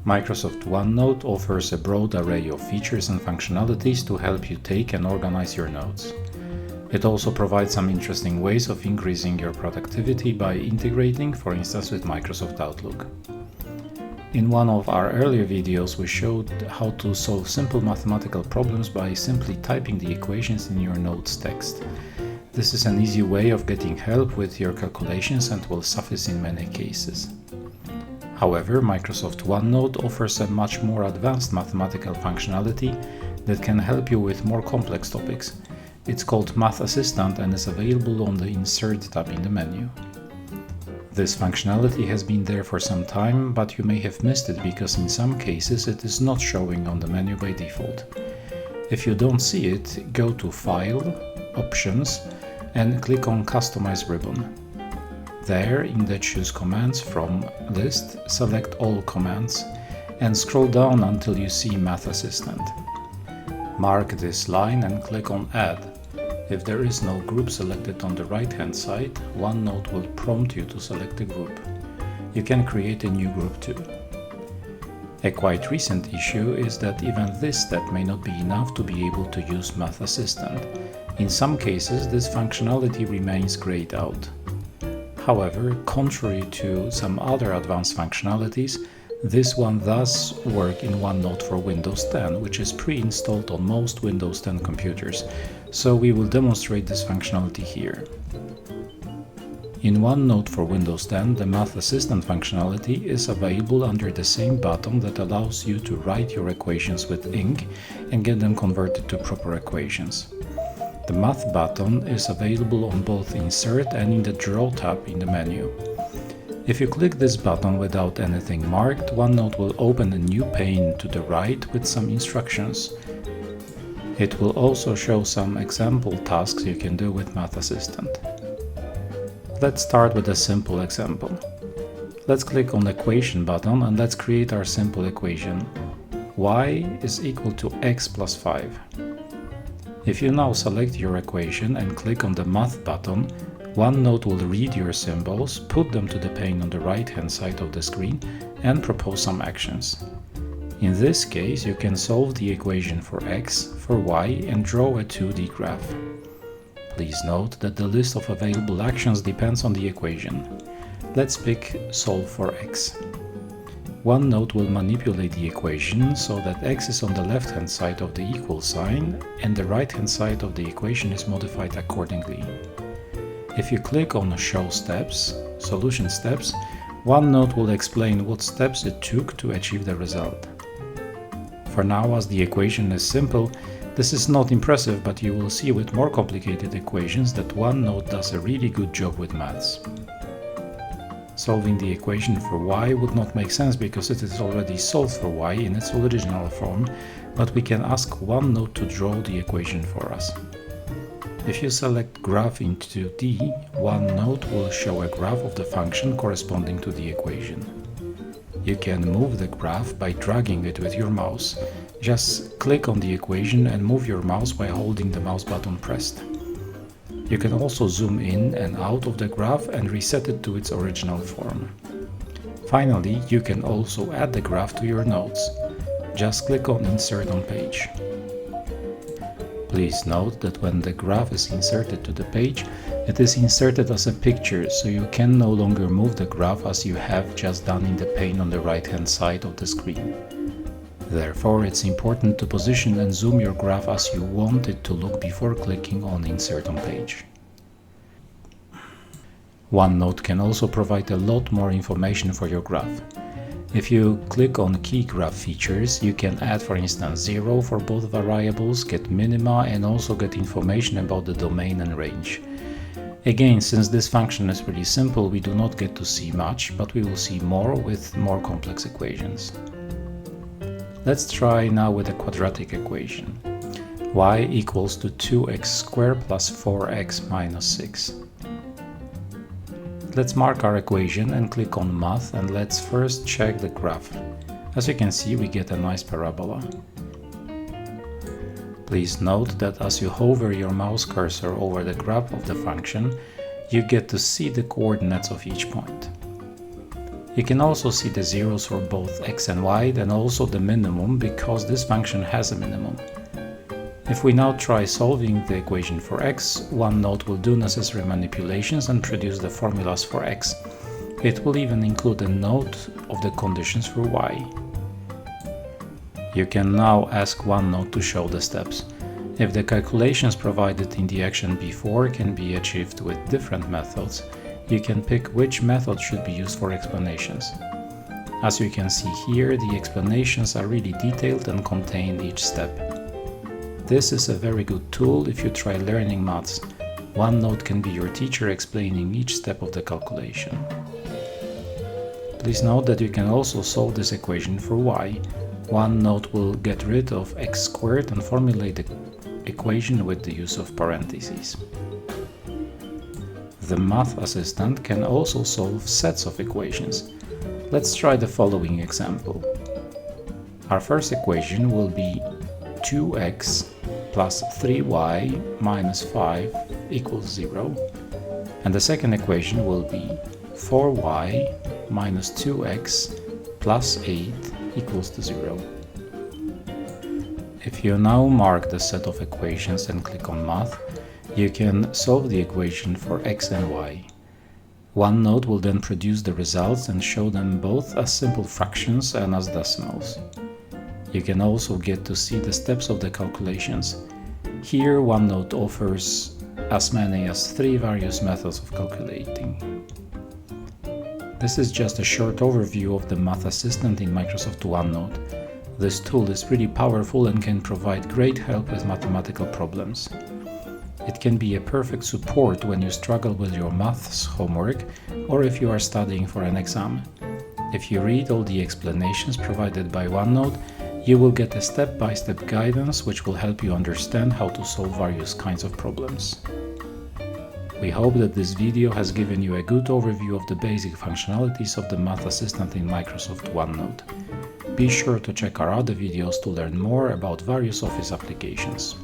Microsoft OneNote offers a broad array of features and functionalities to help you take and organize your notes. It also provides some interesting ways of increasing your productivity by integrating, for instance, with Microsoft Outlook. In one of our earlier videos, we showed how to solve simple mathematical problems by simply typing the equations in your notes text. This is an easy way of getting help with your calculations and will suffice in many cases. However, Microsoft OneNote offers a much more advanced mathematical functionality that can help you with more complex topics. It's called Math Assistant and is available on the Insert tab in the menu. This functionality has been there for some time, but you may have missed it because in some cases it is not showing on the menu by default. If you don't see it, go to File, Options, and click on Customize ribbon. There, in the Choose Commands from list, select All Commands and scroll down until you see Math Assistant. Mark this line and click on Add. If there is no group selected on the right-hand side, OneNote will prompt you to select a group. You can create a new group too. A quite recent issue is that even this step may not be enough to be able to use Math Assistant. In some cases, this functionality remains grayed out. However, contrary to some other advanced functionalities, this one does work in OneNote for Windows 10, which is pre-installed on most Windows 10 computers, so we will demonstrate this functionality here. In OneNote for Windows 10, the Math Assistant functionality is available under the same button that allows you to write your equations with ink and get them converted to proper equations. The Math button is available on both Insert and in the Draw tab in the menu. If you click this button without anything marked, OneNote will open a new pane to the right with some instructions. It will also show some example tasks you can do with Math Assistant. Let's start with a simple example. Let's click on the Equation button and let's create our simple equation. Y is equal to x plus 5. If you now select your equation and click on the Math button, OneNote will read your symbols, put them to the pane on the right-hand side of the screen, and propose some actions. In this case, you can solve the equation for x, for y, and draw a 2D graph. Please note that the list of available actions depends on the equation. Let's pick Solve for x. OneNote will manipulate the equation so that x is on the left-hand side of the equal sign, and the right-hand side of the equation is modified accordingly. If you click on Show Steps, Solution Steps, OneNote will explain what steps it took to achieve the result. For now, as the equation is simple, this is not impressive, but you will see with more complicated equations that OneNote does a really good job with maths. Solving the equation for y would not make sense because it is already solved for y in its original form, but we can ask OneNote to draw the equation for us. If you select Graph in 2D, OneNote will show a graph of the function corresponding to the equation. You can move the graph by dragging it with your mouse. Just click on the equation and move your mouse by holding the mouse button pressed. You can also zoom in and out of the graph and reset it to its original form. Finally, you can also add the graph to your notes. Just click on Insert on Page. Please note that when the graph is inserted to the page, it is inserted as a picture, so you can no longer move the graph as you have just done in the pane on the right-hand side of the screen. Therefore, it's important to position and zoom your graph as you want it to look before clicking on Insert on Page. OneNote can also provide a lot more information for your graph. If you click on Key Graph Features, you can add, for instance, 0 for both variables, get minima, and also get information about the domain and range. Again, since this function is pretty simple, we do not get to see much, but we will see more with more complex equations. Let's try now with a quadratic equation. Y equals to 2x squared plus 4x minus 6. Let's mark our equation and click on Math, and let's first check the graph. As you can see, we get a nice parabola. Please note that as you hover your mouse cursor over the graph of the function, you get to see the coordinates of each point. You can also see the zeros for both x and y, and also the minimum because this function has a minimum. If we now try solving the equation for x, OneNote will do necessary manipulations and produce the formulas for x. It will even include a note of the conditions for y. You can now ask OneNote to show the steps. If the calculations provided in the action before can be achieved with different methods, you can pick which method should be used for explanations. As you can see here, the explanations are really detailed and contain each step. This is a very good tool if you try learning maths. OneNote can be your teacher explaining each step of the calculation. Please note that you can also solve this equation for y. OneNote will get rid of x squared and formulate the equation with the use of parentheses. The math assistant can also solve sets of equations. Let's try the following example. Our first equation will be 2x plus 3y minus 5 equals 0. And the second equation will be 4y minus 2x plus 8 equals to 0. If you now mark the set of equations and click on Math, you can solve the equation for x and y. OneNote will then produce the results and show them both as simple fractions and as decimals. You can also get to see the steps of the calculations. Here, OneNote offers as many as 3 various methods of calculating. This is just a short overview of the Math Assistant in Microsoft OneNote. This tool is really powerful and can provide great help with mathematical problems. It can be a perfect support when you struggle with your maths homework or if you are studying for an exam. If you read all the explanations provided by OneNote, you will get a step-by-step guidance which will help you understand how to solve various kinds of problems. We hope that this video has given you a good overview of the basic functionalities of the Math Assistant in Microsoft OneNote. Be sure to check our other videos to learn more about various Office applications.